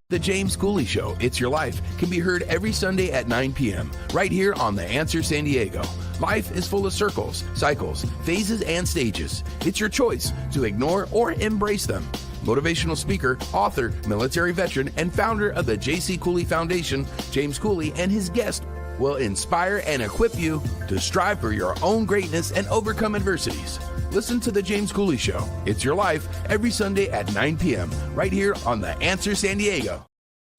The James Cooley Show, It's Your Life, can be heard every Sunday at 9 p.m. right here on The Answer San Diego. Life is full of circles, cycles, phases, and stages. It's your choice to ignore or embrace them. Motivational speaker, author, military veteran, and founder of the J.C. Cooley Foundation, James Cooley and his guest will inspire and equip you to strive for your own greatness and overcome adversities. Listen to The James Cooley Show, It's Your Life, every Sunday at 9 p.m. right here on The Answer San Diego.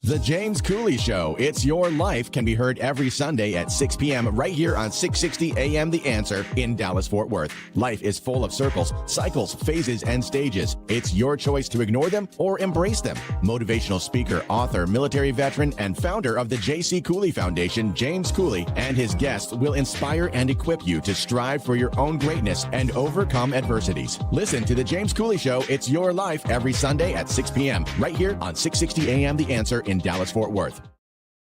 The James Cooley Show, It's Your Life, can be heard every Sunday at 6 p.m. right here on 660 AM The Answer in Dallas-Fort Worth. Life is full of circles, cycles, phases, and stages. It's your choice to ignore them or embrace them. Motivational speaker, author, military veteran, and founder of the J.C. Cooley Foundation, James Cooley, and his guests will inspire and equip you to strive for your own greatness and overcome adversities. Listen to The James Cooley Show, It's Your Life, every Sunday at 6 p.m. right here on 660 AM The Answer in Dallas-Fort Worth.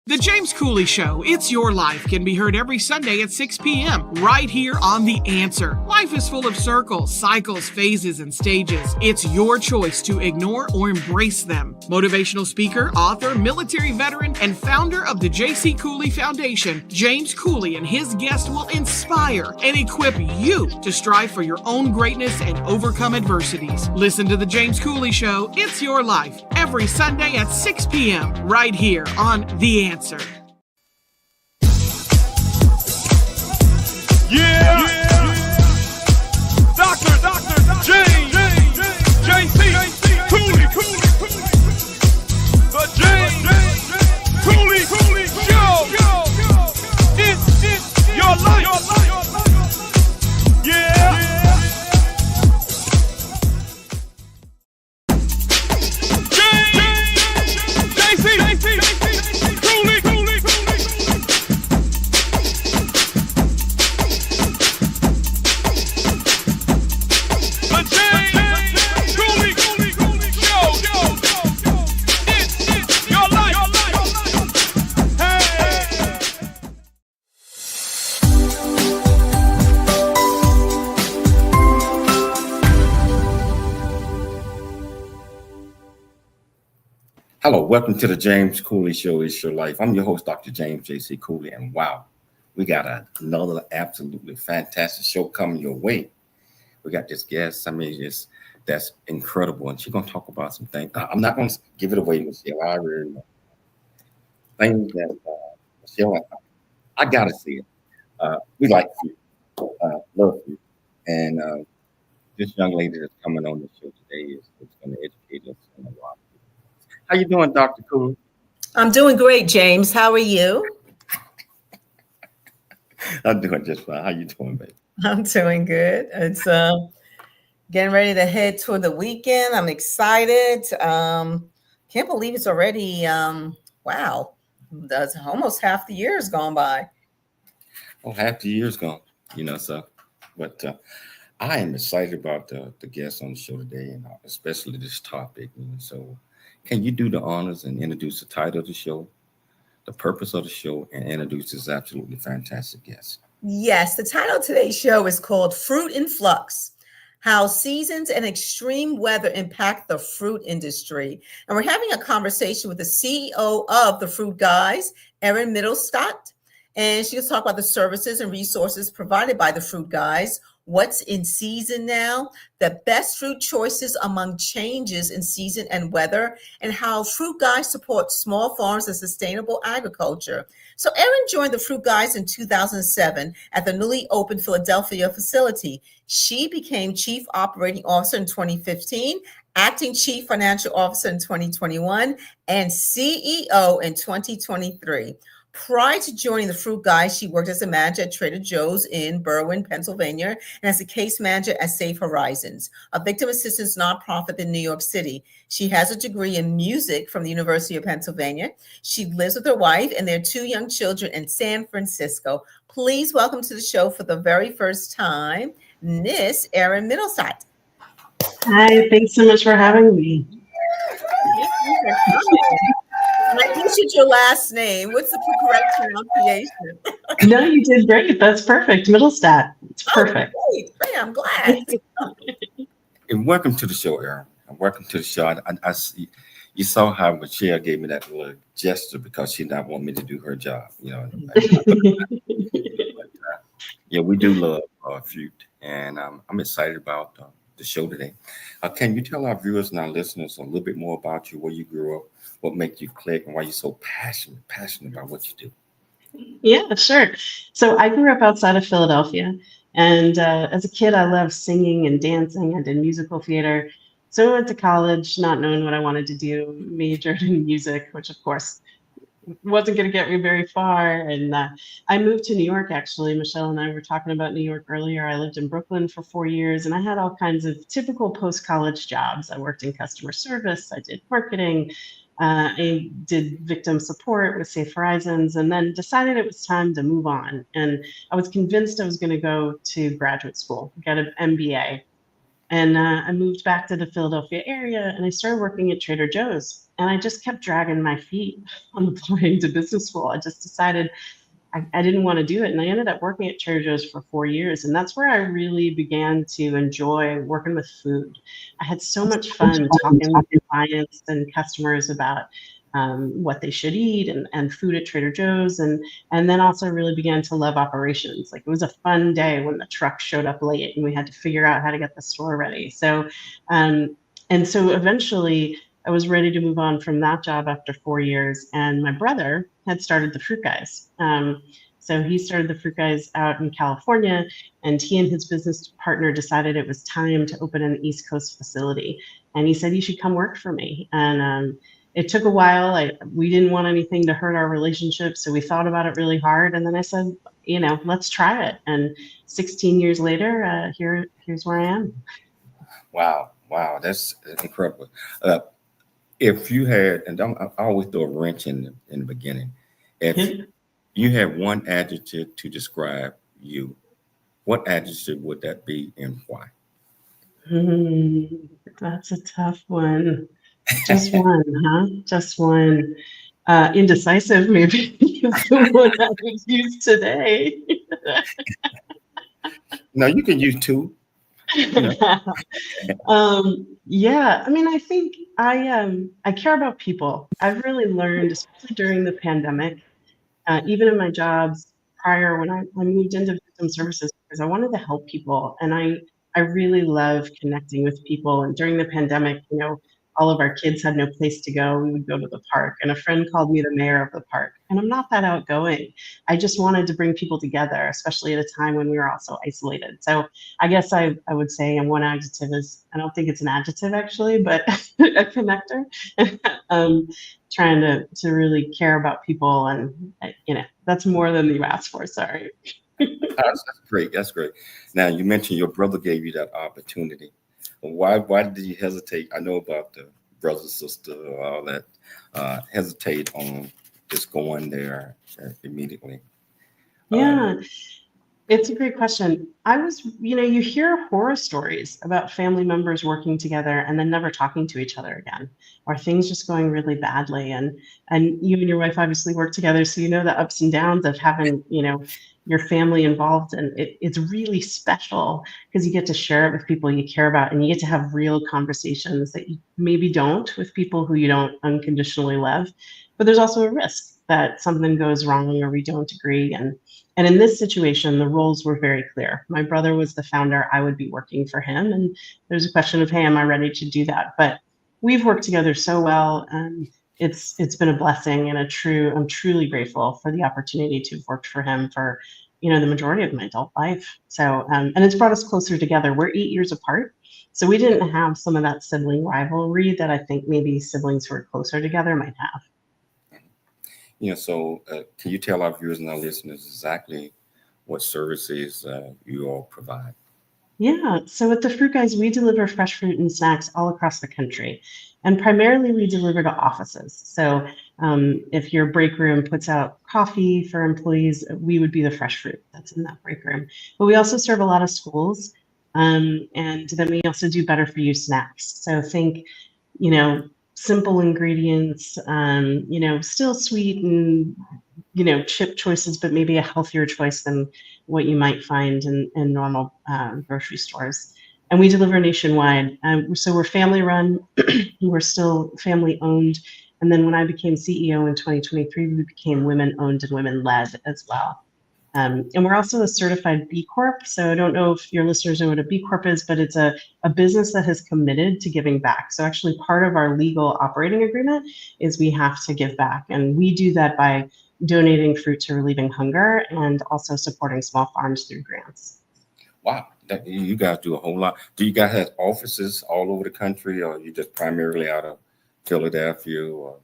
The James Cooley Show, It's Your Life, can be heard every Sunday at 6 p.m. right here on The Answer. Life is full of circles, cycles, phases, and stages. It's your choice to ignore or embrace them. Motivational speaker, author, military veteran, and founder of the J.C. Cooley Foundation, James Cooley and his guests will inspire and equip you to strive for your own greatness and overcome adversities. Listen to The James Cooley Show, It's Your Life, every Sunday at 6 p.m. right here on The Answer. Yeah. Dr. James J.C. Cooley. The James Cooley Show. It's your life. Yeah. Hello, welcome to the James Cooley Show, It's Your Life. I'm your host, Dr. James J.C. Cooley, and wow, we got another absolutely fantastic show coming your way. We got this guest, that's incredible, and she's going to talk about some things. I'm not going to give it away, Michelle. I already know. Things that, Michelle, I got to see it. We like you, love you, and this young lady that's coming on the show today is going to educate us on a lot. How you doing, Dr. Cooley? I'm doing great, James. How are you? I'm doing just fine. How you doing, baby? I'm doing good. It's getting ready to head toward the weekend. I'm excited. Can't believe it's already, wow, that's almost half the year has gone by. Oh, half the year's gone, so But I am excited about the guests on the show today, and especially this topic. So, can you do the honors and introduce the title of the show, the purpose of the show, and introduce this absolutely fantastic guest? Yes, the title of today's show is called Fruit in Flux: How Seasons and Extreme Weather Impact the Fruit Industry. And we're having a conversation with the CEO of the FruitGuys, Erin Mittelsaedt. And she'll talk about the services and resources provided by the FruitGuys, what's in season now, the best fruit choices among changes in season and weather, and how FruitGuys support small farms and sustainable agriculture. So Erin joined the FruitGuys in 2007 at the newly opened Philadelphia facility. She became Chief Operating Officer in 2015, Acting Chief Financial Officer in 2021, and CEO in 2023. Prior to joining the FruitGuys, she worked as a manager at Trader Joe's in Berwyn, Pennsylvania, and as a case manager at Safe Horizons, a victim assistance nonprofit in New York City. She has a degree in music from the University of Pennsylvania. She lives with her wife and their 2 young children in San Francisco. Please welcome to the show for the very first time, Miss Erin Mittelsaedt. Hi, thanks so much for having me. I butchered your last name. What's the correct pronunciation? No, you did great. That's perfect. Mittelstadt. It's perfect. Oh, great. I'm glad. And welcome to the show, Erin. And welcome to the show. I see, you saw how Michelle gave me that little gesture because she not want me to do her job. Yeah, we do love fruit, and I'm excited about the show today. Can you tell our viewers and our listeners a little bit more about you, where you grew up, what makes you click, and why you're so passionate about what you do? Yeah, sure. So I grew up outside of Philadelphia, and as a kid, I loved singing and dancing. I did musical theater. So I went to college, not knowing what I wanted to do, majored in music, which of course wasn't going to get me very far. And I moved to New York, actually. Michelle and I were talking about New York earlier. I lived in Brooklyn for 4 years, and I had all kinds of typical post-college jobs. I worked in customer service. I did marketing. I did victim support with Safe Horizons, and then decided it was time to move on. And I was convinced I was going to go to graduate school, get an MBA. And I moved back to the Philadelphia area, and I started working at Trader Joe's. And I just kept dragging my feet on applying to business school. I just decided I didn't want to do it. And I ended up working at Trader Joe's for 4 years. And that's where I really began to enjoy working with food. I had so much fun talking with clients and customers about what they should eat and food at Trader Joe's. And then also really began to love operations. Like, it was a fun day when the truck showed up late and we had to figure out how to get the store ready. So, and so eventually I was ready to move on from that job after 4 years. And my brother had started the FruitGuys. So he started the FruitGuys out in California, and he and his business partner decided it was time to open an East Coast facility. And he said, "You should come work for me." And it took a while. We didn't want anything to hurt our relationship, so we thought about it really hard. And then I said, let's try it. And 16 years later, here's where I am. Wow, that's incredible. If you had, and I always throw a wrench in the beginning, if you had one adjective to describe you, what adjective would that be and why? That's a tough one. Just one, huh? Just one. Indecisive, maybe, is the one I would use today. No, you can use 2. Yeah, I mean, I think I care about people. I've really learned, especially during the pandemic, even in my jobs prior, when I moved into victim services, because I wanted to help people, and I really love connecting with people. And during the pandemic, all of our kids had no place to go. We would go to the park, and a friend called me the mayor of the park. And I'm not that outgoing. I just wanted to bring people together, especially at a time when we were all so isolated. So I guess I would say, and one adjective is, I don't think it's an adjective actually, but a connector. Trying to really care about people, and that's more than you asked for. Sorry. That's great. That's great. Now, you mentioned your brother gave you that opportunity. Why did you hesitate? I know about the brother, sister, all that. Hesitate on just going there immediately. Yeah. It's a great question. You hear horror stories about family members working together and then never talking to each other again, or things just going really badly. And you and your wife obviously work together, so you know the ups and downs of having, your family involved. And it's really special because you get to share it with people you care about, and you get to have real conversations that you maybe don't with people who you don't unconditionally love. But there's also a risk that something goes wrong or we don't agree. And in this situation, the roles were very clear. My brother was the founder. I would be working for him. And there's a question of, hey, am I ready to do that? But we've worked together so well. And it's been a blessing and I'm truly grateful for the opportunity to have worked for him for, the majority of my adult life. So, and it's brought us closer together. We're 8 years apart. So we didn't have some of that sibling rivalry that I think maybe siblings who are closer together might have. So can you tell our viewers and our listeners exactly what services you all provide? Yeah, so at the Fruit Guys, we deliver fresh fruit and snacks all across the country. And primarily we deliver to offices. So if your break room puts out coffee for employees, we would be the fresh fruit that's in that break room. But we also serve a lot of schools. And then we also do better for you snacks. So think, simple ingredients, still sweet and, chip choices, but maybe a healthier choice than what you might find in normal grocery stores. And we deliver nationwide. So we're family run, we're still family owned. And then when I became CEO in 2023, we became women owned and women led as well. And we're also a certified B Corp. So I don't know if your listeners know what a B Corp is, but it's a business that has committed to giving back. So actually part of our legal operating agreement is we have to give back. And we do that by donating fruit to relieving hunger and also supporting small farms through grants. Wow, you guys do a whole lot. Do you guys have offices all over the country, or you just primarily out of Philadelphia? Or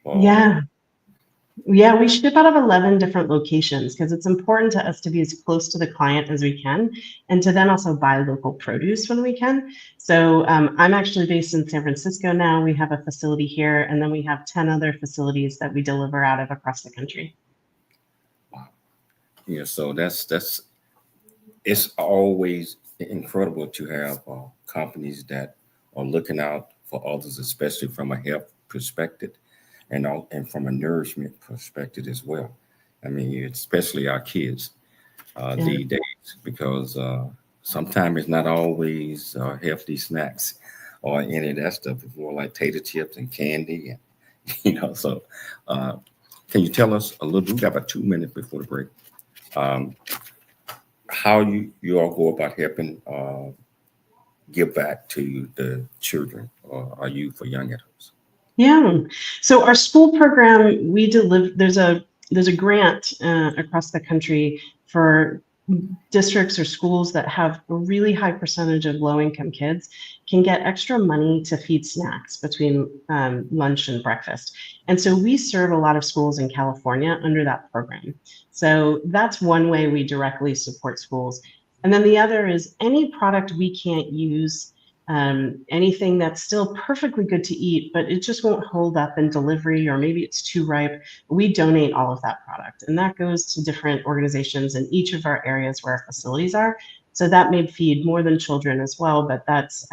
Yeah, we ship out of 11 different locations because it's important to us to be as close to the client as we can and to then also buy local produce when we can. So I'm actually based in San Francisco now. We have a facility here, and then we have 10 other facilities that we deliver out of across the country. Wow. So it's always incredible to have companies that are looking out for others, especially from a health perspective. And from a nourishment perspective as well. I mean, especially our kids these days, because sometimes it's not always healthy snacks or any of that stuff. It's more like tater chips and candy, and So, can you tell us a little bit? We got about 2 minutes before the break. How you all go about helping give back to the children or youth or young adults? Yeah. So our school program, we deliver. There's a grant across the country for districts or schools that have a really high percentage of low-income kids can get extra money to feed snacks between lunch and breakfast. And so we serve a lot of schools in California under that program. So that's one way we directly support schools. And then the other is any product we can't use, anything that's still perfectly good to eat, but it just won't hold up in delivery, or maybe it's too ripe, we donate all of that product. And that goes to different organizations in each of our areas where our facilities are. So that may feed more than children as well, but that's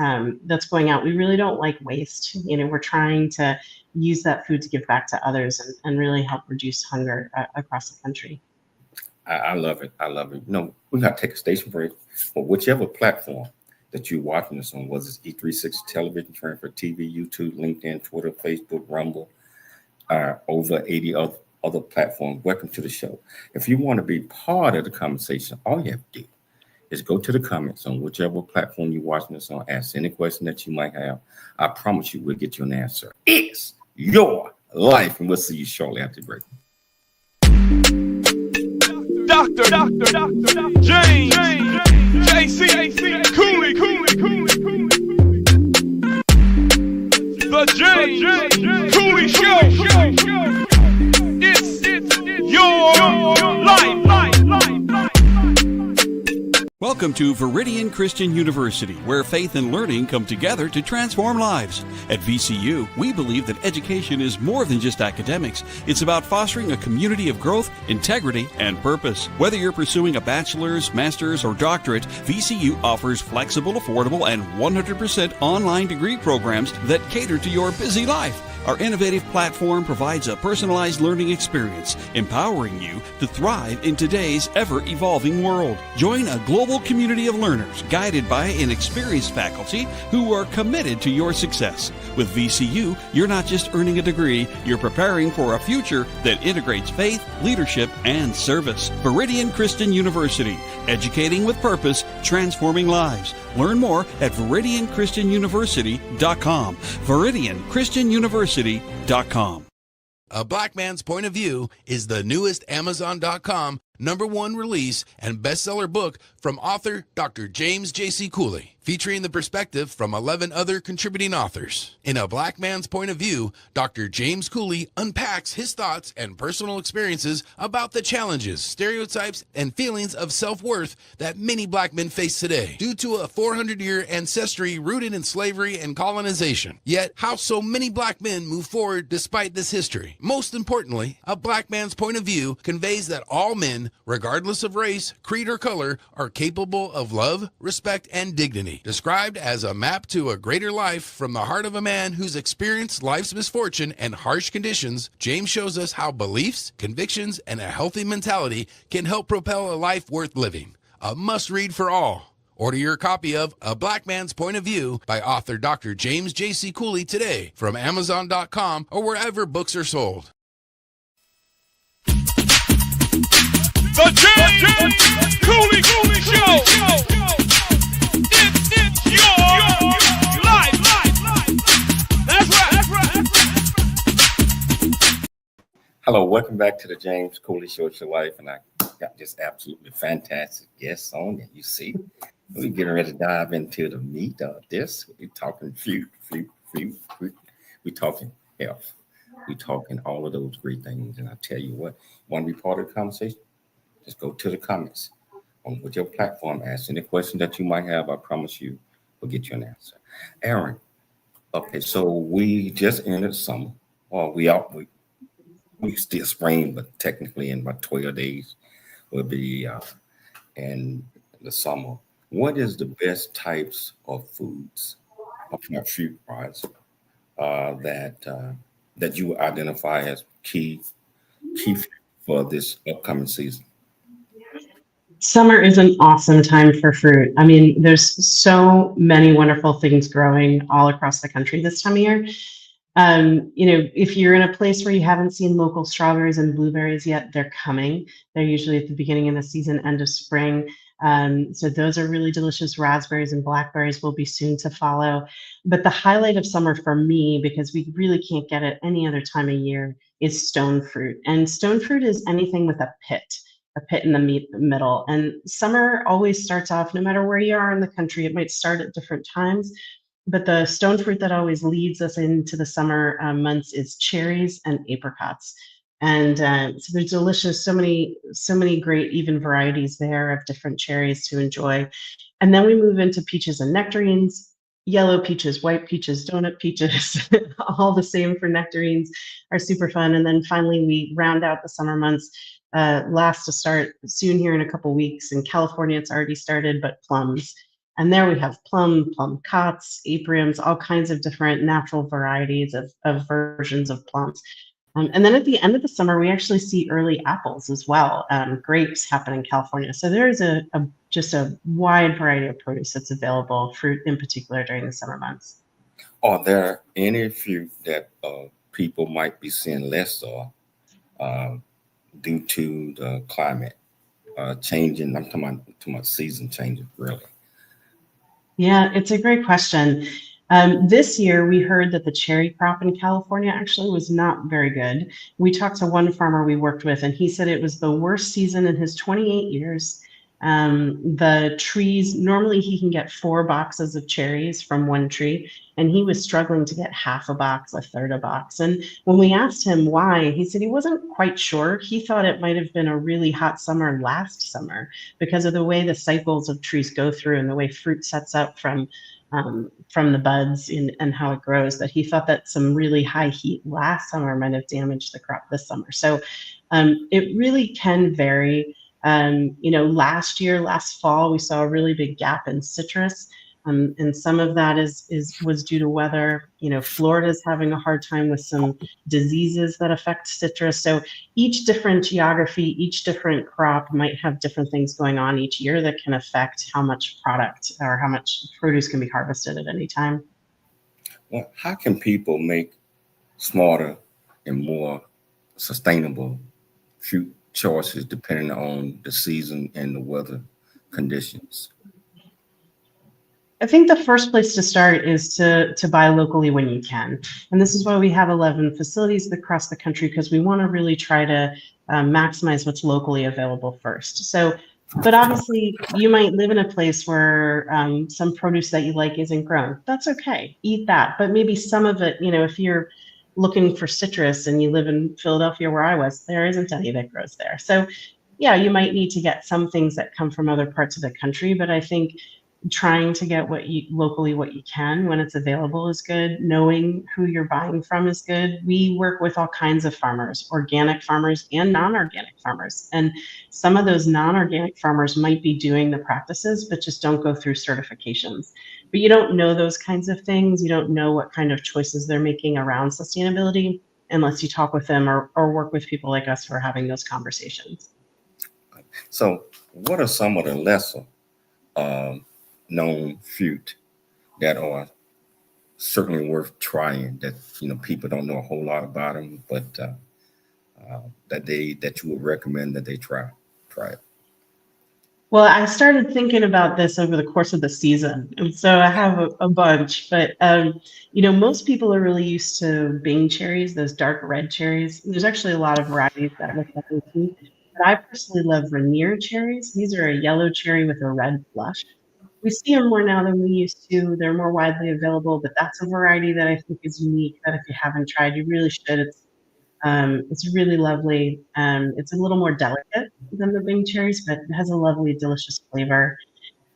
going out. We really don't like waste. We're trying to use that food to give back to others and really help reduce hunger across the country. I love it. I love it. We got to take a station break, or whichever platform that you're watching us on, whether it's E360 television, Transfer TV, YouTube, LinkedIn, Twitter, Facebook, Rumble, over 80 other platforms. Welcome to the show. If you want to be part of the conversation, all you have to do is go to the comments on whichever platform you're watching us on, ask any question that you might have. I promise you we'll get you an answer. It's your life, and we'll see you shortly after the break. Dr. James, JC, Cooley, the James Cooley Show. It's your life. Welcome to Viridian Christian University, where faith and learning come together to transform lives. At VCU, we believe that education is more than just academics. It's about fostering a community of growth, integrity, and purpose. Whether you're pursuing a bachelor's, master's, or doctorate, VCU offers flexible, affordable, and 100% online degree programs that cater to your busy life. Our innovative platform provides a personalized learning experience, empowering you to thrive in today's ever-evolving world. Join a global community of learners guided by an experienced faculty who are committed to your success. With VCU, you're not just earning a degree, you're preparing for a future that integrates faith, leadership, and service. Viridian Christian University, educating with purpose, transforming lives. Learn more at ViridianChristianUniversity.com. ViridianChristianUniversity.com. A Black Man's Point of View is the newest Amazon.com #1 release and bestseller book from author Dr. James J.C. Cooley, featuring the perspective from 11 other contributing authors. In A Black Man's Point of View, Dr. James Cooley unpacks his thoughts and personal experiences about the challenges, stereotypes, and feelings of self-worth that many black men face today due to a 400-year ancestry rooted in slavery and colonization. Yet, how so many black men move forward despite this history. Most importantly, A Black Man's Point of View conveys that all men, regardless of race, creed, or color, are capable of love, respect, and dignity. Described as a map to a greater life from the heart of a man who's experienced life's misfortune and harsh conditions, James shows us how beliefs, convictions, and a healthy mentality can help propel a life worth living. A must-read for all. Order your copy of A Black Man's Point of View by author Dr. James J.C. Cooley today from Amazon.com or wherever books are sold. The James Cooley Show. It's your life. That's right. Hello, welcome back to the James Cooley Show. It's your life, and I got this absolutely fantastic guest on that you see. We're getting ready to dive into the meat of this. We're talking fruit. We're talking health. We're talking all of those great things. And I tell you what, want to be part of the conversation? Just go to the comments on what your platform asks. Any question that you might have, I promise you, we'll get you an answer. Erin, okay, so we just entered summer. Well, we still spring, but technically in about 12 days will be in the summer. What is the best types of foods, fruit, right, that you identify as key for this upcoming season? Summer is an awesome time for fruit. I mean, there's so many wonderful things growing all across the country this time of year. If you're in a place where you haven't seen local strawberries and blueberries yet, they're coming. They're usually at the beginning of the season, end of spring. So those are really delicious. Raspberries and blackberries will be soon to follow. But the highlight of summer for me, because we really can't get it any other time of year, is stone fruit. And stone fruit is anything with a pit in the middle. And summer always starts off, no matter where you are in the country, it might start at different times. But the stone fruit that always leads us into the summer months is cherries and apricots. And so they're delicious, so many great even varieties there of different cherries to enjoy. And then we move into peaches and nectarines, yellow peaches, white peaches, donut peaches, all the same for nectarines are super fun. And then finally we round out the summer months, last to start soon here in a couple weeks. In California, it's already started, but plums. And there we have plum cots, apriums, all kinds of different natural varieties of versions of plums. And then at the end of the summer, we actually see early apples as well. Grapes happen in California. So there is just a wide variety of produce that's available, fruit in particular, during the summer months. Are there any fruit that people might be seeing less of due to the climate changing? I'm talking about season changes, really. Yeah, it's a great question. This year, we heard that the cherry crop in California actually was not very good. We talked to one farmer we worked with, and he said it was the worst season in his 28 years. The trees, normally he can get 4 boxes of cherries from one tree, and he was struggling to get half a box, a third a box. And when we asked him why, he said he wasn't quite sure. He thought it might have been a really hot summer last summer because of the way the cycles of trees go through and the way fruit sets up from the buds and how it grows, that he thought that some really high heat last summer might have damaged the crop this summer. So it really can vary. Last fall, we saw a really big gap in citrus. And some of that was due to weather. Florida's having a hard time with some diseases that affect citrus. So each different geography, each different crop might have different things going on each year that can affect how much product or how much produce can be harvested at any time. Well, how can people make smarter and more sustainable fruit choices depending on the season and the weather conditions? I think the first place to start is to buy locally when you can. And this is why we have 11 facilities across the country, because we want to really try to maximize what's locally available first. So, but obviously you might live in a place where some produce that you like isn't grown. That's okay. Eat that. But maybe some of it, if you're looking for citrus and you live in Philadelphia where I was, there isn't any that grows there. So yeah, you might need to get some things that come from other parts of the country, but I think trying to get what you can when it's available is good. Knowing who you're buying from is good. We work with all kinds of farmers, organic farmers and non-organic farmers. And some of those non-organic farmers might be doing the practices, but just don't go through certifications. But you don't know those kinds of things. You don't know what kind of choices they're making around sustainability unless you talk with them or work with people like us who are having those conversations. So what are some of the lesser known fruit that are certainly worth trying, that people don't know a whole lot about them, but that you would recommend that they try it? Well, I started thinking about this over the course of the season, and so I have a bunch. But most people are really used to Bing cherries, those dark red cherries. There's actually a lot of varieties that look like them too. But I personally love Rainier cherries. These are a yellow cherry with a red flush. We see them more now than we used to. They're more widely available, but that's a variety that I think is unique, that if you haven't tried, you really should. It's really lovely. It's a little more delicate than the Bing cherries, but it has a lovely, delicious flavor.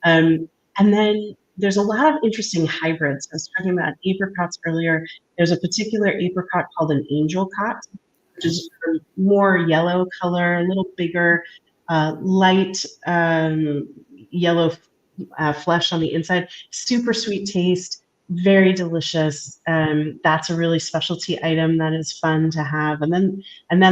And then there's a lot of interesting hybrids. I was talking about apricots earlier. There's a particular apricot called an angel cot, which is more yellow color, a little bigger, light yellow flesh on the inside, super sweet taste, very delicious. That's a really specialty item that is fun to have. And then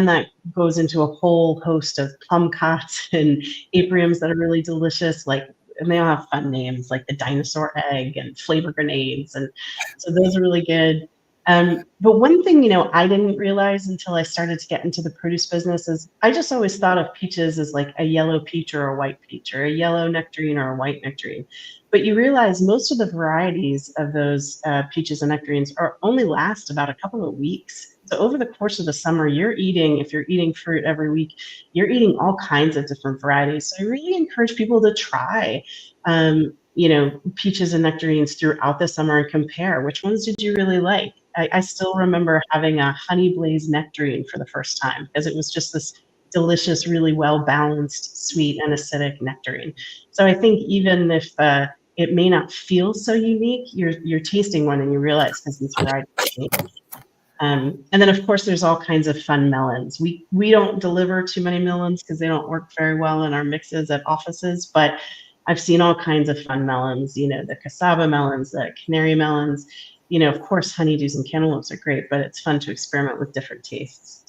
that goes into a whole host of plum cots and apriums that are really delicious, and they all have fun names like the dinosaur egg and flavor grenades. And so those are really good. But one thing, I didn't realize until I started to get into the produce business is I just always thought of peaches as like a yellow peach or a white peach, or a yellow nectarine or a white nectarine. But you realize most of the varieties of those peaches and nectarines only last about a couple of weeks. So over the course of the summer, if you're eating fruit every week, you're eating all kinds of different varieties. So I really encourage people to try peaches and nectarines throughout the summer and compare which ones did you really like. I still remember having a honey blaze nectarine for the first time, because it was just this delicious, really well-balanced, sweet and acidic nectarine. So I think even if it may not feel so unique, you're tasting one and you realize, because these varieties change. And then of course there's all kinds of fun melons. We don't deliver too many melons because they don't work very well in our mixes at offices, but I've seen all kinds of fun melons, the cassava melons, the canary melons. Of course, honeydews and cantaloupes are great, but it's fun to experiment with different tastes.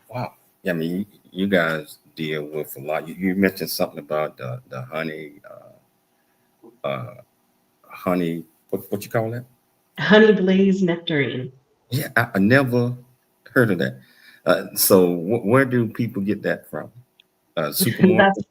Wow. Yeah, I mean, you guys deal with a lot. You mentioned something about the honey, what you call that? Honey blaze nectarine. Yeah, I never heard of that. So where do people get that from? Supermarket?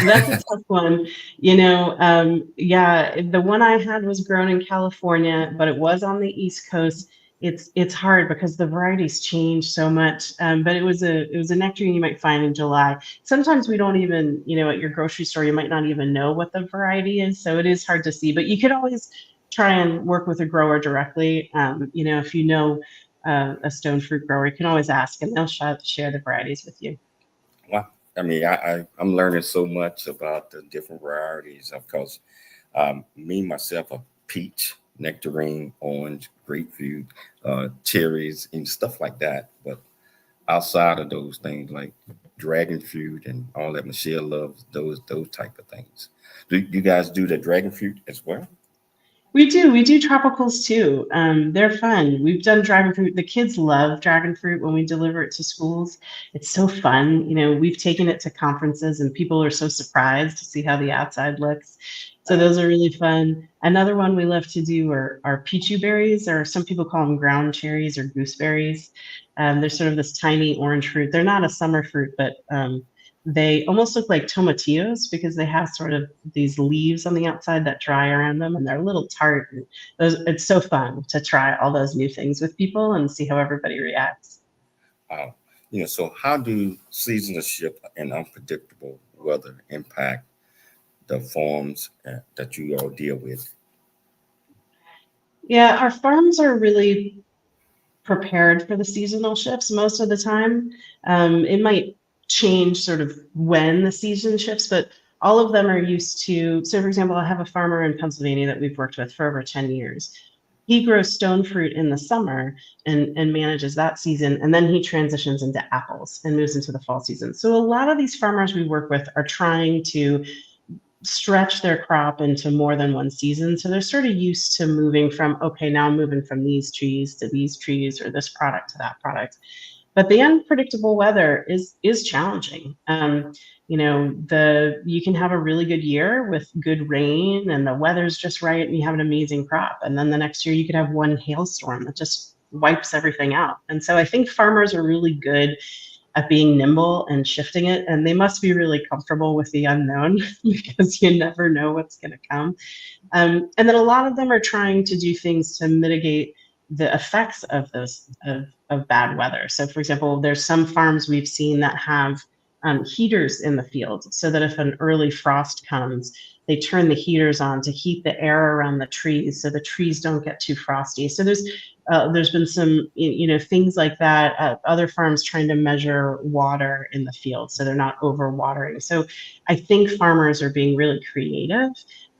That's a tough one. The one I had was grown in California, but it was on the East Coast. it's hard because the varieties change so much. But it was a nectarine you might find in July. Sometimes we don't even, at your grocery store, you might not even know what the variety is. So it is hard to see, but you could always try and work with a grower directly. If you know a stone fruit grower, you can always ask and they'll share the varieties with you. Well, I mean, I'm learning so much about the different varieties because me, myself, a peach, nectarine, orange, grapefruit, cherries, and stuff like that. But outside of those things like dragon fruit and all that, Michelle loves those type of things. Do you guys do the dragon fruit as well? We do tropicals too. They're fun. We've done dragon fruit. The kids love dragon fruit when we deliver it to schools. It's so fun. We've taken it to conferences and people are so surprised to see how the outside looks. So those are really fun. Another one we love to do are pichu berries, or some people call them ground cherries or gooseberries. They're sort of this tiny orange fruit. They're not a summer fruit, but they almost look like tomatillos because they have sort of these leaves on the outside that dry around them, and they're a little tart. And it's so fun to try all those new things with people and see how everybody reacts. So how do seasonal shift and unpredictable weather impact the farms that you all deal with? Yeah, our farms are really prepared for the seasonal shifts most of the time. It might change sort of when the season shifts, but all of them are used to. So, for example, I have a farmer in Pennsylvania that we've worked with for over 10 years. He grows stone fruit in the summer and manages that season, and then he transitions into apples and moves into the fall season. So a lot of these farmers we work with are trying to stretch their crop into more than one season. So they're sort of used to moving from, okay, now I'm moving from these trees to these trees, or this product to that product. But the unpredictable weather is challenging. You can have a really good year with good rain and the weather's just right and you have an amazing crop. And then the next year you could have one hailstorm that just wipes everything out. And so I think farmers are really good at being nimble and shifting it. And they must be really comfortable with the unknown because you never know what's going to come. And then a lot of them are trying to do things to mitigate the effects of those of bad weather. So, for example, there's some farms we've seen that have heaters in the field, so that if an early frost comes, they turn the heaters on to heat the air around the trees, so the trees don't get too frosty. So there's been some things like that. Other farms trying to measure water in the field, so they're not over watering. So I think farmers are being really creative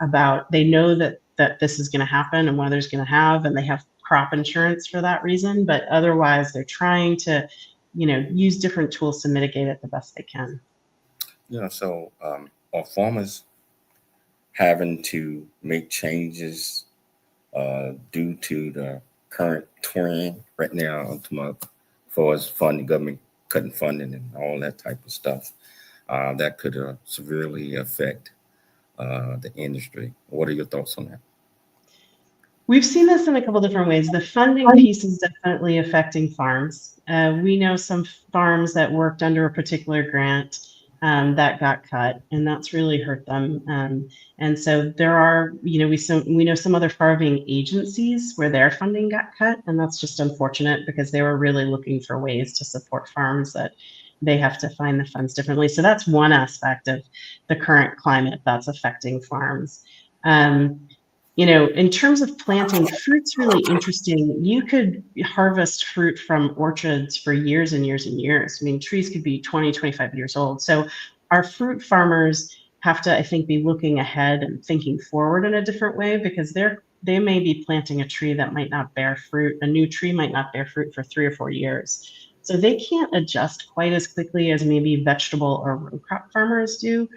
about. They know that this is going to happen and weather's going to have, and they have crop insurance for that reason, but otherwise they're trying to use different tools to mitigate it the best they can. So are farmers having to make changes due to the current trend right now for as funding, government cutting funding and all that type of stuff that could severely affect the industry? What are your thoughts on that? We've seen this in a couple different ways. The funding piece is definitely affecting farms. We know some farms that worked under a particular grant that got cut, and that's really hurt them. And so there are, we know some other farming agencies where their funding got cut, and that's just unfortunate because they were really looking for ways to support farms that they have to find the funds differently. So that's one aspect of the current climate that's affecting farms. In terms of planting, fruit's really interesting. You could harvest fruit from orchards for years and years and years. I mean, trees could be 20, 25 years old. So our fruit farmers have to, I think, be looking ahead and thinking forward in a different way, because they may be planting a tree that might not bear fruit. A new tree might not bear fruit for 3 or 4 years. So they can't adjust quite as quickly as maybe vegetable or row crop farmers do.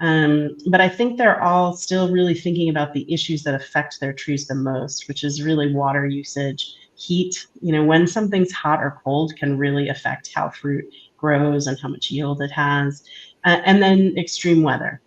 But I think they're all still really thinking about the issues that affect their trees the most, which is really water usage, heat. When something's hot or cold can really affect how fruit grows and how much yield it has. And then extreme weather.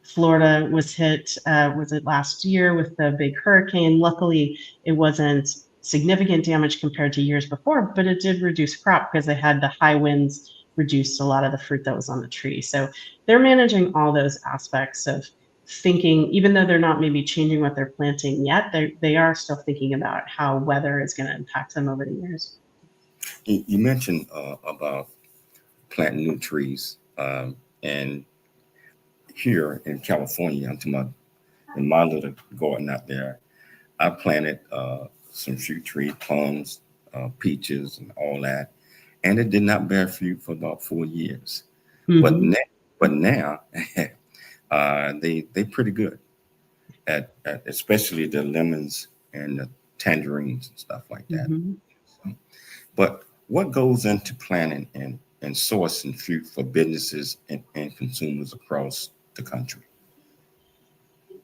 Florida was hit, was it last year with the big hurricane? Luckily, it wasn't significant damage compared to years before, but it did reduce crop because they had the high winds reduced a lot of the fruit that was on the tree. So they're managing all those aspects of thinking, even though they're not maybe changing what they're planting yet, they are still thinking about how weather is going to impact them over the years. You mentioned about planting new trees, and here in California, in my little garden out there, I planted some fruit trees, plums, peaches, and all that, and it did not bear fruit for about 4 years. Mm-hmm. But now they pretty good at especially the lemons and the tangerines and stuff like that. Mm-hmm. So, but what goes into planting and sourcing fruit for businesses and consumers across the country?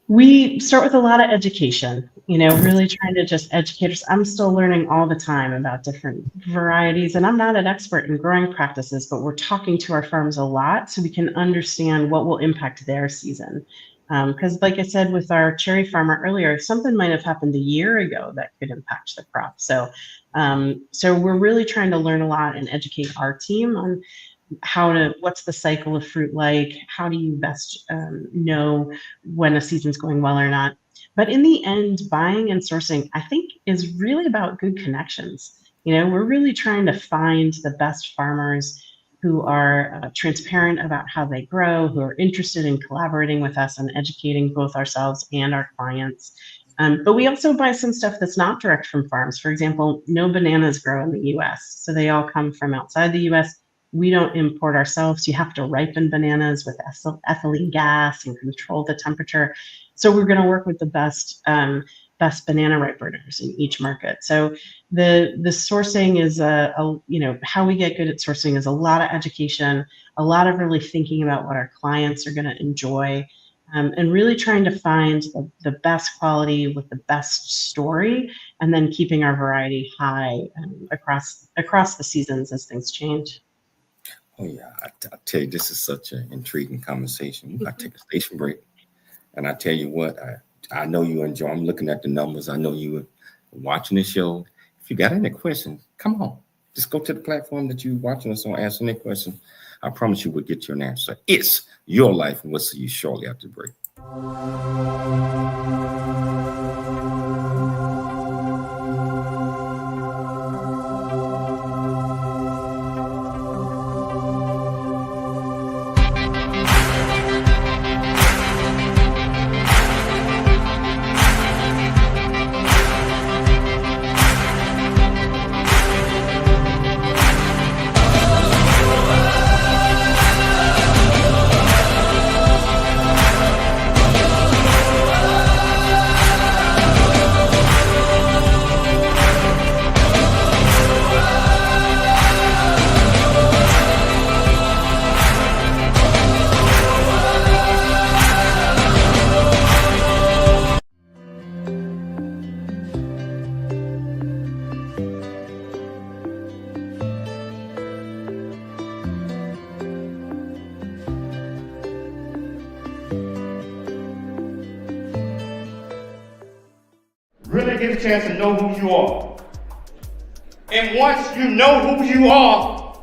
We start with a lot of education, really trying to just educate us. I'm still learning all the time about different varieties, and I'm not an expert in growing practices, but we're talking to our farms a lot so we can understand what will impact their season. Because like I said, with our cherry farmer earlier, something might have happened a year ago that could impact the crop. So we're really trying to learn a lot and educate our team on what's the cycle of fruit like? How do you best know when a season's going well or not? But in the end, buying and sourcing, I think, is really about good connections. We're really trying to find the best farmers who are transparent about how they grow, who are interested in collaborating with us and educating both ourselves and our clients. But we also buy some stuff that's not direct from farms. For example, no bananas grow in the US, so they all come from outside the US. We don't import ourselves. You have to ripen bananas with ethylene gas and control the temperature. So we're going to work with the best banana ripeners in each market. So the sourcing is how we get good at sourcing is a lot of education, a lot of really thinking about what our clients are going to enjoy, and really trying to find the best quality with the best story, and then keeping our variety high across the seasons as things change. Oh, yeah. I tell you, this is such an intriguing conversation. We got to take a station break. And I tell you what, I know you enjoy. I'm looking at the numbers. I know you are watching the show. If you got any questions, come on. Just go to the platform that you're watching us on, answer any question. I promise you we'll get you an answer. It's your life, and we'll see you shortly after the break. Really get a chance to know who you are. And once you know who you are,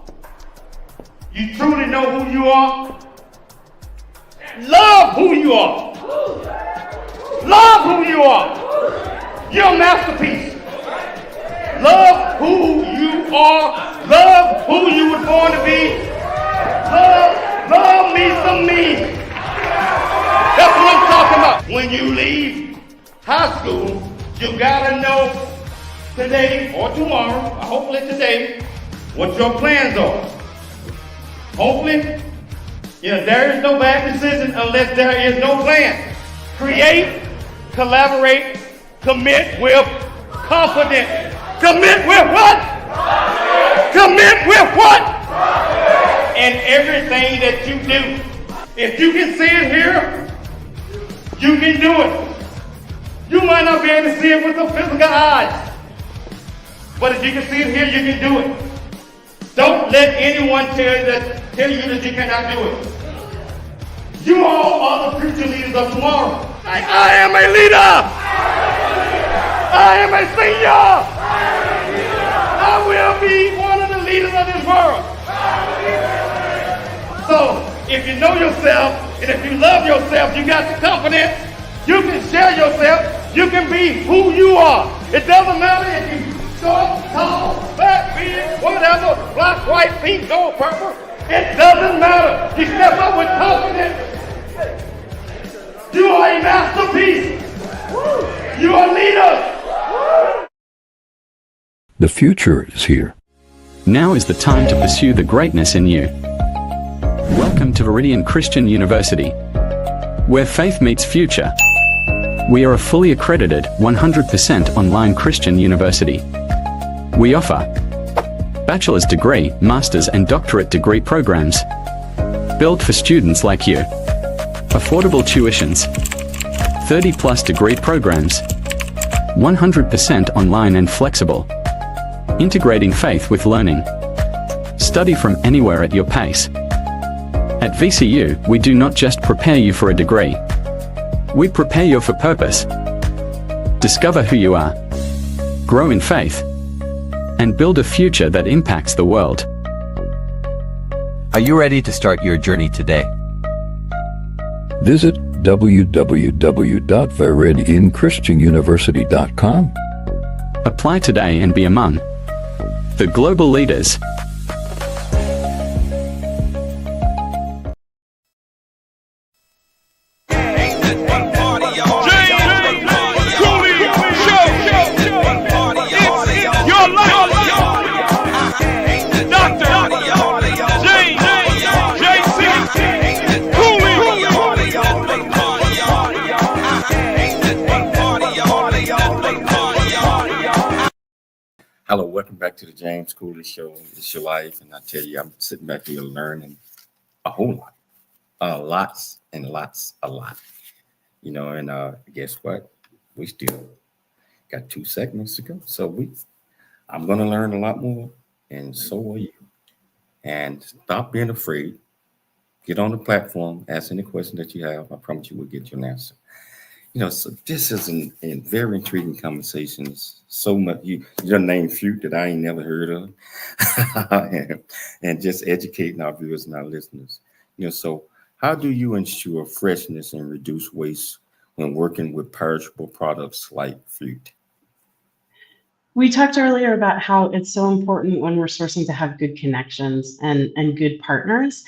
you truly know who you are, love who you are. Love who you are. You're a masterpiece. Love who you are. Love who you were born to be. Love me some me. That's what I'm talking about. When you leave high school, you gotta know today or tomorrow, or hopefully today, what your plans are. Hopefully, there is no bad decision unless there is no plan. Create, collaborate, commit with confidence. Commit with what? Commit with what? And everything that you do. If you can see it here, you can do it. You might not be able to see it with the physical eyes, but if you can see it here, you can do it. Don't let anyone tell you that you cannot do it. You all are the future leaders of tomorrow. I am a leader. I am a senior. I will be one of the leaders of this world. So, if you know yourself, And if you love yourself, you got the confidence, you can share yourself, you can be who you are. It doesn't matter if you short, tall, fat, big, whatever, black, white, pink, gold, purple. It doesn't matter. You step up with confidence. You are a masterpiece. You are leaders. The future is here. Now is the time to pursue the greatness in you. Welcome to Viridian Christian University, where faith meets future. We are a fully accredited, 100% online Christian university. We offer bachelor's degree, master's and doctorate degree programs, built for students like you. Affordable tuitions, 30+ degree programs, 100% online and flexible. Integrating faith with learning. Study from anywhere at your pace. At VCU, we do not just prepare you for a degree. We prepare you for purpose. Discover who you are. Grow in faith. And build a future that impacts the world. Are you ready to start your journey today? Visit www.viridianchristianuniversity.com. Apply today and be among the global leaders. Hello, welcome back to the James Cooley Show. It's your life, and I tell you, I'm sitting back here learning a whole lot, lots and lots, a lot. You know, and guess what? We still got 2 segments to go, so I'm going to learn a lot more, and so are you. And stop being afraid. Get on the platform, ask any question that you have. I promise you, we'll get you an answer. You know, so this is a very intriguing conversations. So much you done named fruit that I ain't never heard of, and just educating our viewers and our listeners. You know, so how do you ensure freshness and reduce waste when working with perishable products like fruit? We talked earlier about how it's so important when we're sourcing to have good connections and good partners.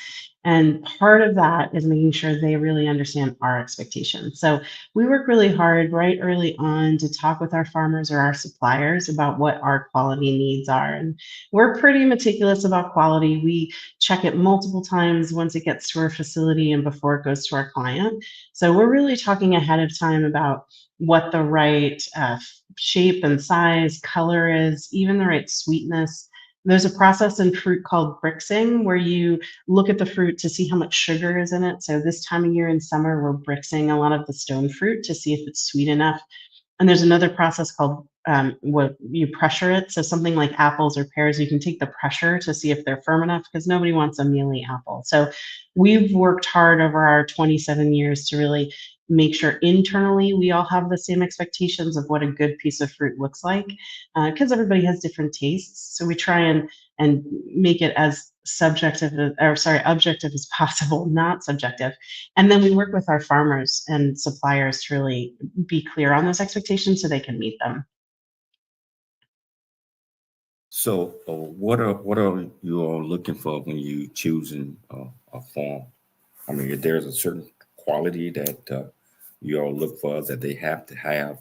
And part of that is making sure they really understand our expectations. So we work really hard right early on to talk with our farmers or our suppliers about what our quality needs are. And we're pretty meticulous about quality. We check it multiple times once it gets to our facility and before it goes to our client. So we're really talking ahead of time about what the right shape and size, color is, even the right sweetness. There's a process in fruit called brixing, where you look at the fruit to see how much sugar is in it. So this time of year in summer, we're brixing a lot of the stone fruit to see if it's sweet enough. And there's another process called what you pressure it. So something like apples or pears, you can take the pressure to see if they're firm enough, because nobody wants a mealy apple. So we've worked hard over our 27 years to really make sure internally we all have the same expectations of what a good piece of fruit looks like, because everybody has different tastes. So we try and make it as objective as possible, not subjective. And then we work with our farmers and suppliers to really be clear on those expectations so they can meet them. So what are you all looking for when you choosing a farm? I mean, if there's a certain quality that you all look for that they have to have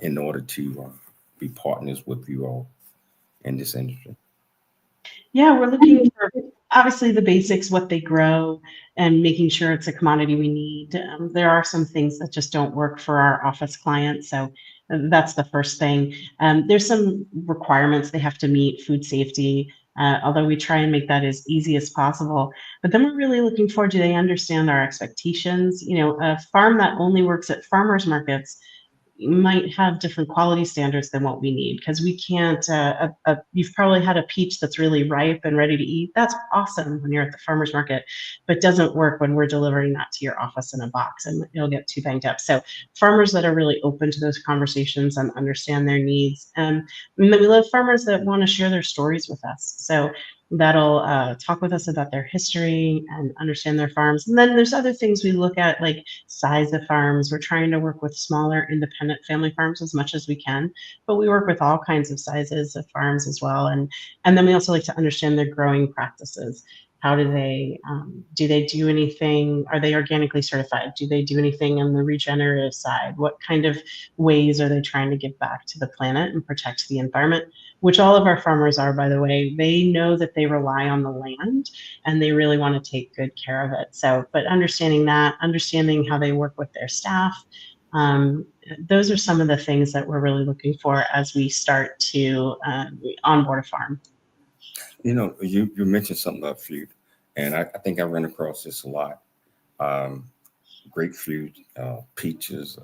in order to be partners with you all in this industry? Yeah, we're looking for obviously the basics, what they grow, and making sure it's a commodity we need. There are some things that just don't work for our office clients, so that's the first thing. There's some requirements they have to meet, food safety, although we try and make that as easy as possible. But then we're really looking for, do they understand our expectations? You know, a farm that only works at farmers markets might have different quality standards than what we need, because we can't, you've probably had a peach that's really ripe and ready to eat. That's awesome when you're at the farmer's market, but doesn't work when we're delivering that to your office in a box, and it'll get too banged up. So farmers that are really open to those conversations and understand their needs. And then we love farmers that want to share their stories with us. So that'll talk with us about their history and understand their farms. And then there's other things we look at, like size of farms. We're trying to work with smaller independent family farms as much as we can, but we work with all kinds of sizes of farms as well. And then we also like to understand their growing practices. How do they do anything? Are they organically certified? Do they do anything on the regenerative side? What kind of ways are they trying to give back to the planet and protect the environment? Which all of our farmers are, by the way. They know that they rely on the land and they really want to take good care of it. So, but understanding that, understanding how they work with their staff, those are some of the things that we're really looking for as we start to onboard a farm. You know, you mentioned something about fruit, and I think I run across this a lot. Grapefruit, peaches,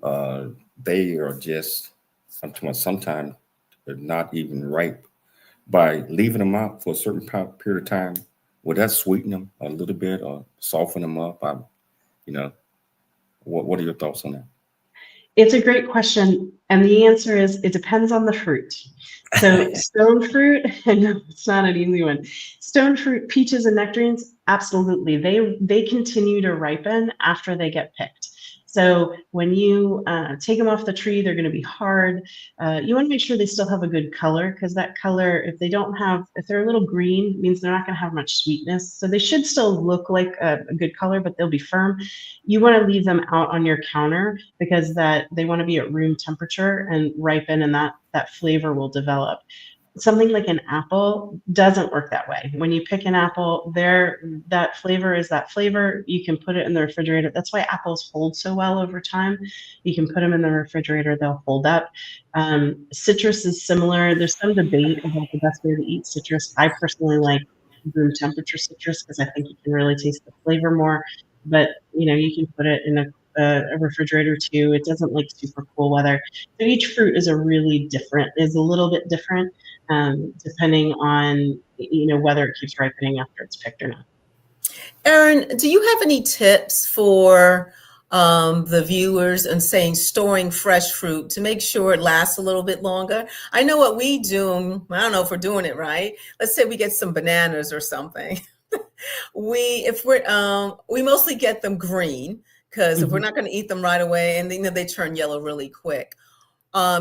they are just sometimes they're not even ripe. By leaving them out for a certain period of time, would that sweeten them a little bit or soften them up? What are your thoughts on that? It's a great question. And the answer is it depends on the fruit. So stone fruit, I know it's not an easy one. Stone fruit, peaches, and nectarines, absolutely. They continue to ripen after they get picked. So when you take them off the tree, they're going to be hard. You want to make sure they still have a good color, because that color, if they're a little green, means they're not going to have much sweetness. So they should still look like a good color, but they'll be firm. You want to leave them out on your counter because they want to be at room temperature and ripen, and that flavor will develop. Something like an apple doesn't work that way. When you pick an apple, that flavor is that flavor. You can put it in the refrigerator. That's why apples hold so well over time. You can put them in the refrigerator, they'll hold up. Citrus is similar. There's some debate about the best way to eat citrus. I personally like room temperature citrus because I think you can really taste the flavor more. But you can put it in a refrigerator too. It doesn't like super cool weather. So each fruit is a little bit different, depending on whether it keeps ripening after it's picked or not. Erin, do you have any tips for the viewers and saying storing fresh fruit to make sure it lasts a little bit longer? I know what we do. I don't know if we're doing it right. Let's say we get some bananas or something. We mostly get them green, because if we're not going to eat them right away, and they turn yellow really quick.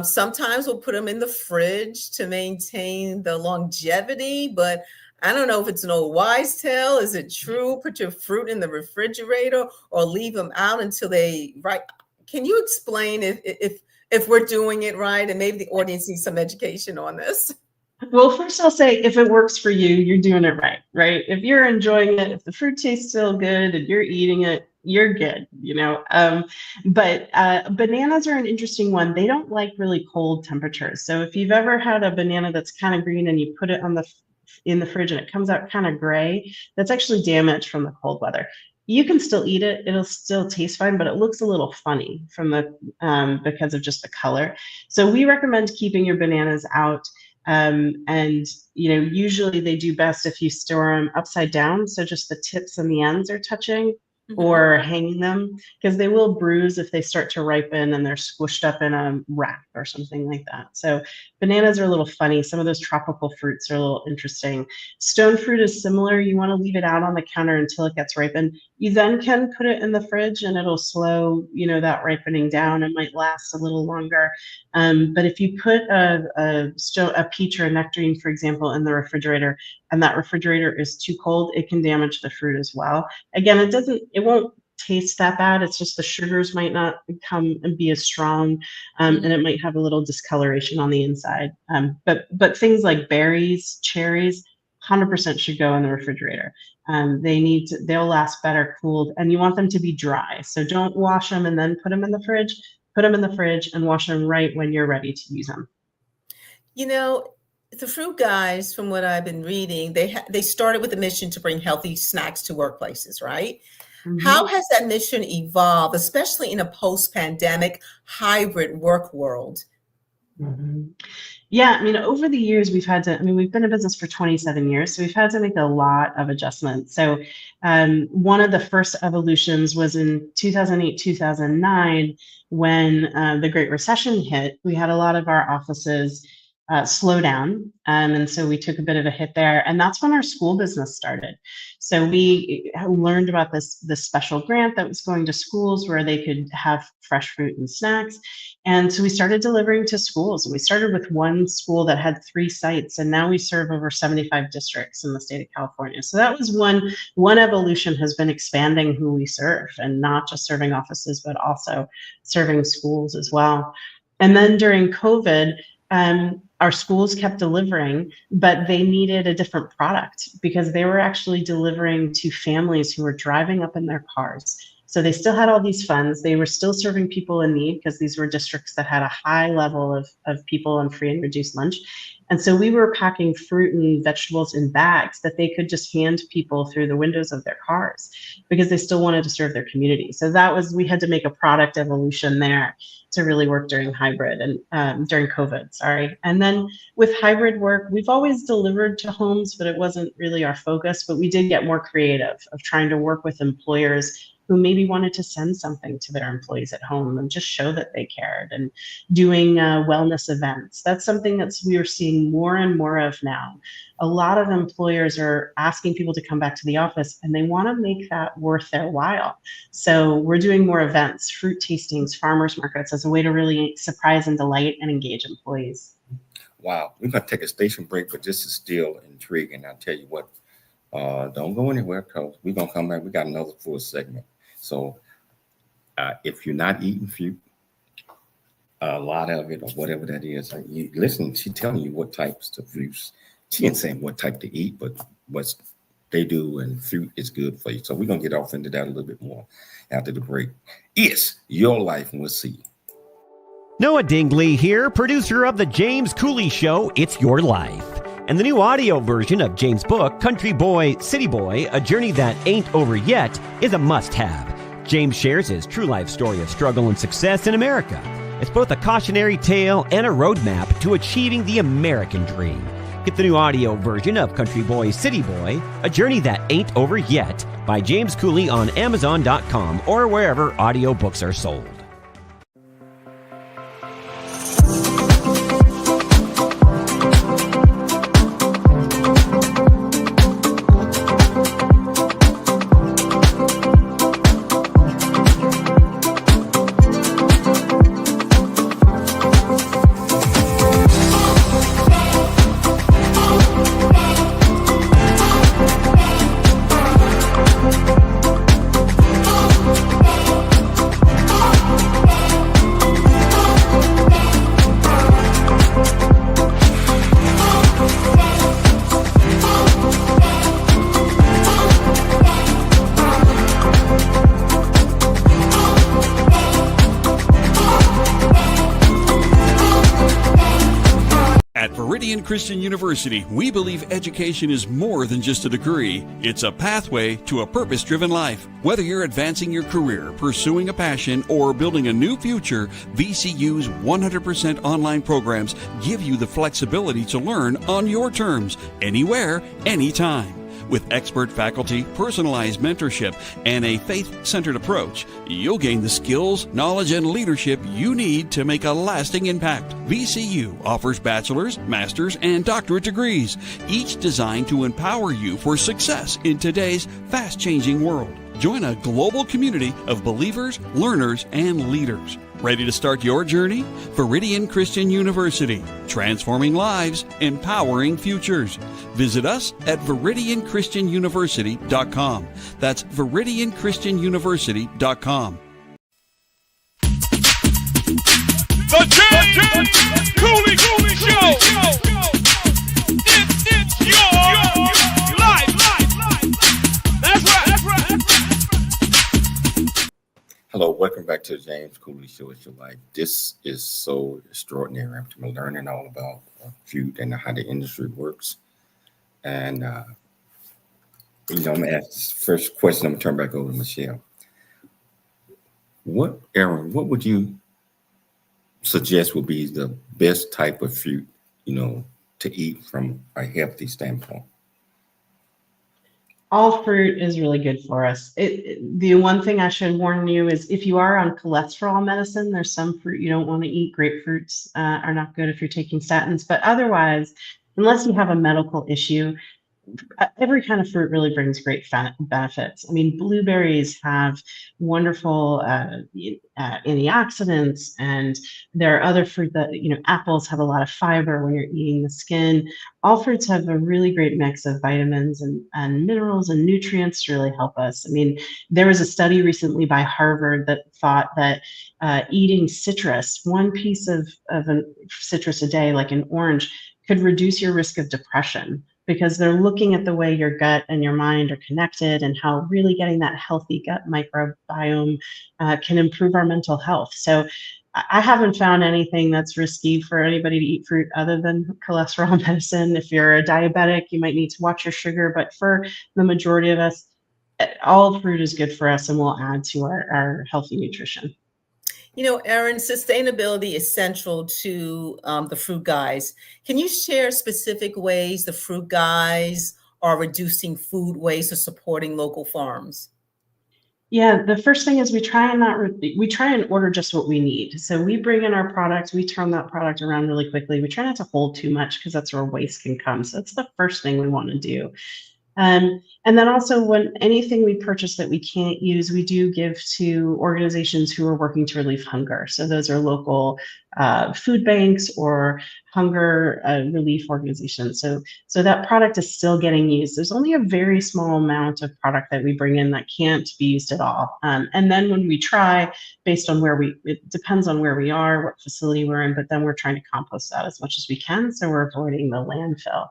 Sometimes we'll put them in the fridge to maintain the longevity, but I don't know if it's an old wives' tale. Is it true? Put your fruit in the refrigerator or leave them out until they ripe. Can you explain if we're doing it right? And maybe the audience needs some education on this. Well, first I'll say, if it works for you, you're doing it right, right? If you're enjoying it, if the fruit tastes still good and you're eating it, you're good, But bananas are an interesting one. They don't like really cold temperatures. So if you've ever had a banana that's kind of green and you put it in the fridge and it comes out kind of gray, that's actually damage from the cold weather. You can still eat it. It'll still taste fine, but it looks a little funny because of just the color. So we recommend keeping your bananas out. And usually they do best if you store them upside down, so just the tips and the ends are touching, or hanging them, because they will bruise if they start to ripen and they're squished up in a wrap or something like that. So bananas are a little funny. Some of those tropical fruits are a little interesting. Stone fruit is similar. You want to leave it out on the counter until it gets ripened. You then can put it in the fridge and it'll slow that ripening down. It might last a little longer. But if you put a peach or a nectarine, for example, in the refrigerator, and that refrigerator is too cold, it can damage the fruit as well. Again, it won't taste that bad. It's just the sugars might not come and be as strong, and it might have a little discoloration on the inside. But things like berries, cherries, 100% should go in the refrigerator. They'll last better cooled, and you want them to be dry. So don't wash them and then put them in the fridge. Put them in the fridge and wash them right when you're ready to use them. The FruitGuys, from what I've been reading, they started with a mission to bring healthy snacks to workplaces, right? How has that mission evolved, especially in a post-pandemic hybrid work world? Yeah, over the years we've been in business for 27 years, so we've had to make a lot of adjustments. So one of the first evolutions was in 2008, 2009, when the Great Recession hit. We had a lot of our offices slow down. And so we took a bit of a hit there. And that's when our school business started. So we learned about this special grant that was going to schools where they could have fresh fruit and snacks. And so we started delivering to schools. We started with one school that had 3 sites, and now we serve over 75 districts in the state of California. So that was one evolution, has been expanding who we serve, and not just serving offices, but also serving schools as well. And then during COVID, our schools kept delivering, but they needed a different product because they were actually delivering to families who were driving up in their cars. So they still had all these funds. They were still serving people in need because these were districts that had a high level of people on free and reduced lunch. And so we were packing fruit and vegetables in bags that they could just hand to people through the windows of their cars because they still wanted to serve their community. So we had to make a product evolution there to really work during hybrid and during COVID, sorry. And then with hybrid work, we've always delivered to homes, but it wasn't really our focus, but we did get more creative of trying to work with employers who maybe wanted to send something to their employees at home and just show that they cared, and doing wellness events. That's something that we are seeing more and more of now. A lot of employers are asking people to come back to the office, and they want to make that worth their while. So we're doing more events, fruit tastings, farmers markets, as a way to really surprise and delight and engage employees. Wow, we're going to take a station break, but this is still intriguing. I'll tell you what, don't go anywhere, because we're going to come back. We got another full segment. So if you're not eating fruit, a lot of it or whatever that is, you listen, she's telling you what types of fruits. She ain't saying what type to eat, but what they do, and fruit is good for you. So we're going to get off into that a little bit more after the break. It's your life, and we'll see you. Noah Dingley here, producer of The James Cooley Show, It's Your Life. And the new audio version of James' book, Country Boy, City Boy, A Journey That Ain't Over Yet, is a must-have. James shares his true life story of struggle and success in America. It's both a cautionary tale and a roadmap to achieving the American dream. Get the new audio version of Country Boy, City Boy, A Journey That Ain't Over Yet by James Cooley on Amazon.com or wherever audiobooks are sold. Christian University, we believe education is more than just a degree. It's a pathway to a purpose-driven life. Whether you're advancing your career, pursuing a passion, or building a new future, VCU's 100% online programs give you the flexibility to learn on your terms, anywhere, anytime. With expert faculty, personalized mentorship, and a faith-centered approach, you'll gain the skills, knowledge, and leadership you need to make a lasting impact. VCU offers bachelor's, master's, and doctorate degrees, each designed to empower you for success in today's fast-changing world. Join a global community of believers, learners, and leaders. Ready to start your journey? Viridian Christian University, transforming lives, empowering futures. Visit us at ViridianChristianUniversity.com. That's ViridianChristianUniversity.com. The James Cooley Show. It's your life. That's right. Hello, welcome back to the James Cooley Show. It's your life. This is so extraordinary. I'm learning all about food and how the industry works. And, I'm going to ask this first question. I'm going to turn back over to Michelle. Erin, what would you suggest would be the best type of fruit, to eat from a healthy standpoint? All fruit is really good for us. The one thing I should warn you is if you are on cholesterol medicine, there's some fruit you don't want to eat. Grapefruits are not good if you're taking statins, but otherwise, unless you have a medical issue, every kind of fruit really brings great benefits. I mean, blueberries have wonderful antioxidants, and there are other fruit that, apples have a lot of fiber when you're eating the skin. All fruits have a really great mix of vitamins and minerals and nutrients to really help us. I mean, there was a study recently by Harvard that thought that eating citrus, one piece of a citrus a day, like an orange, could reduce your risk of depression, because they're looking at the way your gut and your mind are connected and how really getting that healthy gut microbiome can improve our mental health. So I haven't found anything that's risky for anybody to eat fruit other than cholesterol medicine. If you're a diabetic, you might need to watch your sugar, but for the majority of us, all fruit is good for us and will add to our healthy nutrition. Erin, sustainability is central to the Fruit Guys. Can you share specific ways the Fruit Guys are reducing food waste or supporting local farms? Yeah, the first thing is we try and order just what we need. So we bring in our product, we turn that product around really quickly. We try not to hold too much because that's where waste can come. So that's the first thing we want to do. And then also, when anything we purchase that we can't use, we do give to organizations who are working to relieve hunger. So those are local food banks or hunger relief organizations. So that product is still getting used. There's only a very small amount of product that we bring in that can't be used at all. And then when we try, based on it depends on where we are, what facility we're in, but then we're trying to compost that as much as we can. So we're avoiding the landfill.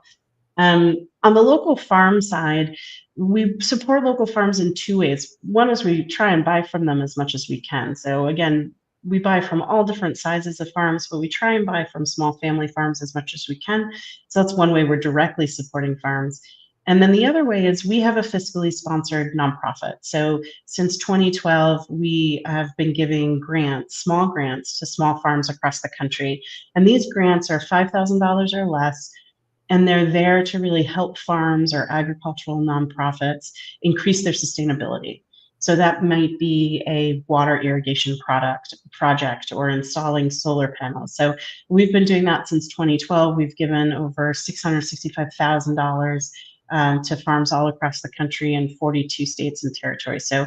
On the local farm side, we support local farms in two ways. One is we try and buy from them as much as we can. So again, we buy from all different sizes of farms, but we try and buy from small family farms as much as we can. So that's one way we're directly supporting farms. And then the other way is we have a fiscally sponsored nonprofit. So since 2012, we have been giving small grants to small farms across the country. And these grants are $5,000 or less. And they're there to really help farms or agricultural nonprofits increase their sustainability. So that might be a water irrigation project or installing solar panels. So we've been doing that since 2012. We've given over $665,000 to farms all across the country in 42 states and territories. So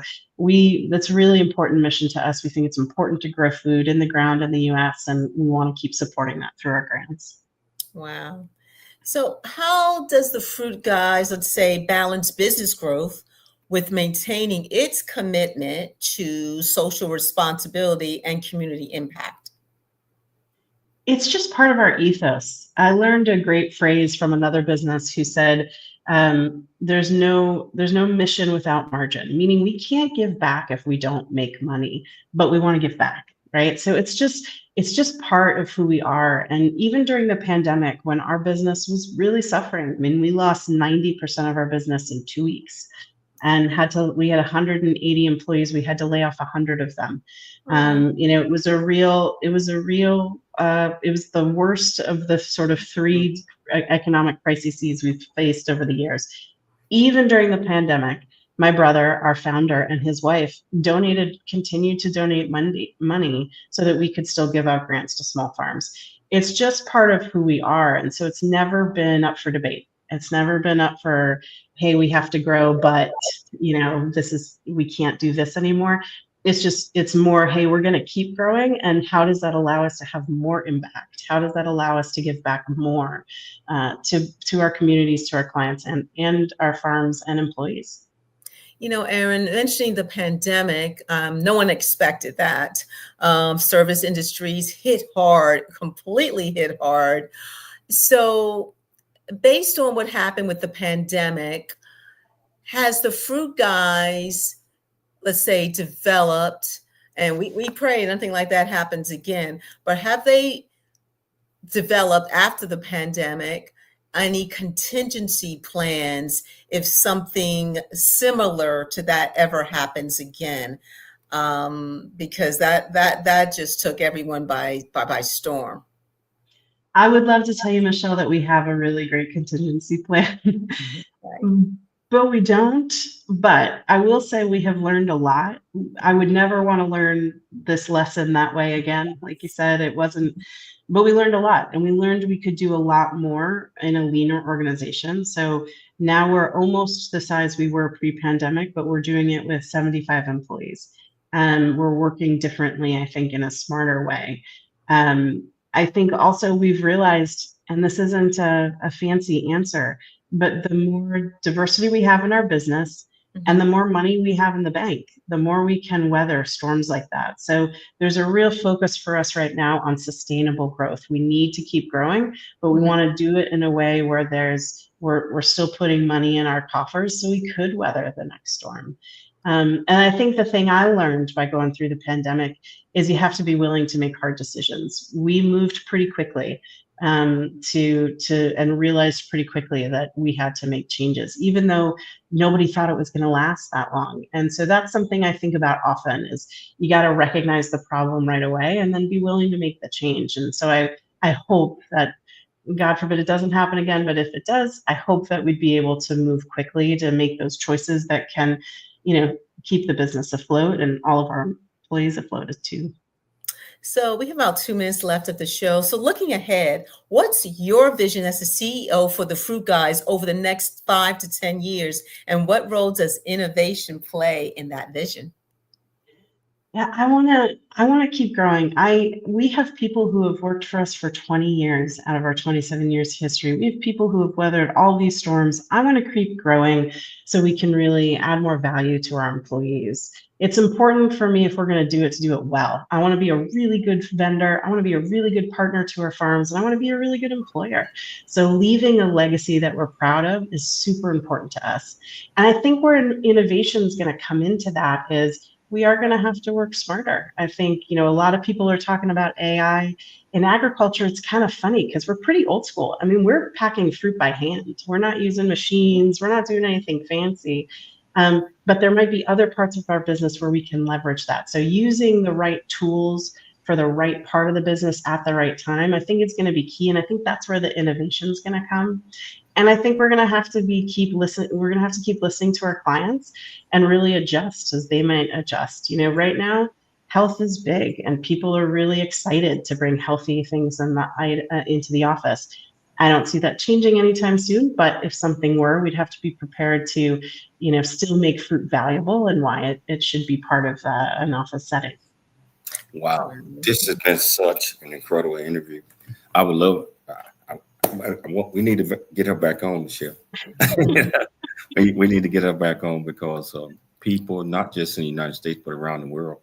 that's a really important mission to us. We think it's important to grow food in the ground in the US, and we want to keep supporting that through our grants. Wow. So how does the Fruit Guys, let's say, balance business growth with maintaining its commitment to social responsibility and community impact? It's just part of our ethos. I learned a great phrase from another business who said, there's no mission without margin, meaning we can't give back if we don't make money, but we want to give back, right? So it's just part of who we are. And even during the pandemic, when our business was really suffering, I mean, we lost 90% of our business in 2 weeks and we had 180 employees. We had to lay off 100 of them. It was the worst of the sort of three economic crises we've faced over the years. Even during the pandemic, my brother, our founder, and his wife continued to donate money so that we could still give out grants to small farms. It's just part of who we are. And so it's never been up for debate. It's never been up for, hey, we have to grow, but we can't do this anymore. It's more, hey, we're going to keep growing. And how does that allow us to have more impact? How does that allow us to give back more to our communities, to our clients, and our farms and employees? Erin, mentioning the pandemic, no one expected that. Service industries completely hit hard. So based on what happened with the pandemic, has the Fruit Guys, let's say, developed, and we pray nothing like that happens again, but have they developed after the pandemic any contingency plans if something similar to that ever happens again? Because that just took everyone by storm. I would love to tell you, Michelle, that we have a really great contingency plan. but we don't. But I will say we have learned a lot. I would never want to learn this lesson that way again. Like you said, it wasn't, but we learned a lot, and we learned we could do a lot more in a leaner organization. So now we're almost the size we were pre-pandemic, but we're doing it with 75 employees. We're working differently, I think, in a smarter way. I think also we've realized, and this isn't a fancy answer, but the more diversity we have in our business and the more money we have in the bank, the more we can weather storms like that. So there's a real focus for us right now on sustainable growth. We need to keep growing, but we want to do it in a way where we're still putting money in our coffers so we could weather the next storm. And I think the thing I learned by going through the pandemic is you have to be willing to make hard decisions. We moved pretty quickly and realized pretty quickly that we had to make changes, even though nobody thought it was going to last that long. And so that's something I think about often is you got to recognize the problem right away and then be willing to make the change. And so I hope that, God forbid it doesn't happen again, but if it does, I hope that we'd be able to move quickly to make those choices that can, keep the business afloat and all of our employees afloat too. So we have about 2 minutes left of the show. So looking ahead, what's your vision as the CEO for the FruitGuys over the next 5 to 10 years? And what role does innovation play in that vision? Yeah, I want to keep growing. We have people who have worked for us for 20 years out of our 27 years history. We have people who have weathered all these storms. I want to keep growing so we can really add more value to our employees. It's important for me, if we're going to do it well. I want to be a really good vendor. I want to be a really good partner to our farms, and I want to be a really good employer. So leaving a legacy that we're proud of is super important to us. And I think where innovation is going to come into that is we are going to have to work smarter. I think, a lot of people are talking about AI. In agriculture, it's kind of funny because we're pretty old school. I mean, we're packing fruit by hand. We're not using machines. We're not doing anything fancy. But there might be other parts of our business where we can leverage that. So using the right tools for the right part of the business at the right time, I think it's going to be key. And I think that's where the innovation is going to come. And I think we're going to have to keep listening to our clients and really adjust as they might adjust. Right now, health is big and people are really excited to bring healthy things into the office. I don't see that changing anytime soon, but if something were, we'd have to be prepared to, still make fruit valuable and why it should be part of an office setting. Wow. This has been such an incredible interview. I would love it. We need to get her back on, Michelle. we need to get her back on because people, not just in the United States, but around the world,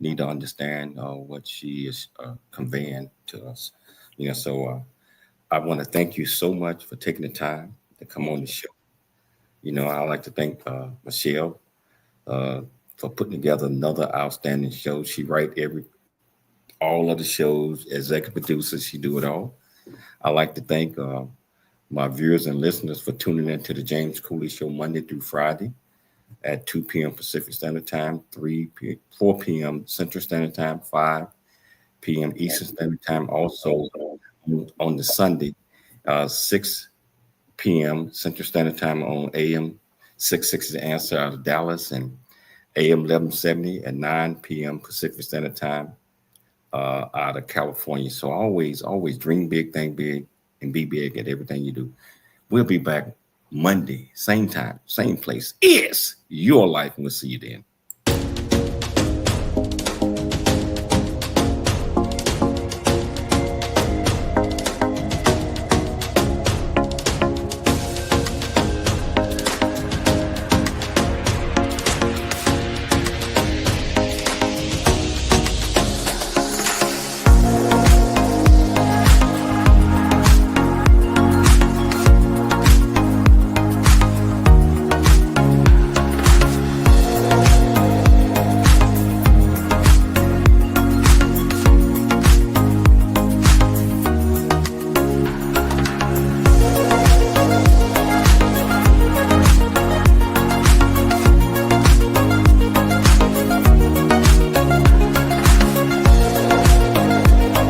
need to understand what she is conveying to us. So I want to thank you so much for taking the time to come on the show. I'd like to thank Michelle for putting together another outstanding show. She writes all of the shows, executive producer, she do it all. I'd like to thank my viewers and listeners for tuning in to the James Cooley Show Monday through Friday at 2 p.m. Pacific Standard Time, 4 p.m. Central Standard Time, 5 p.m. Eastern Standard Time. Also on the Sunday, 6 p.m. Central Standard Time on AM 660 The Answer out of Dallas and AM 1170 at 9 p.m. Pacific Standard Time out of California. So always dream big, think big, and be big at everything you do. We'll be back Monday, same time, same place. It's your life, and we'll see you then.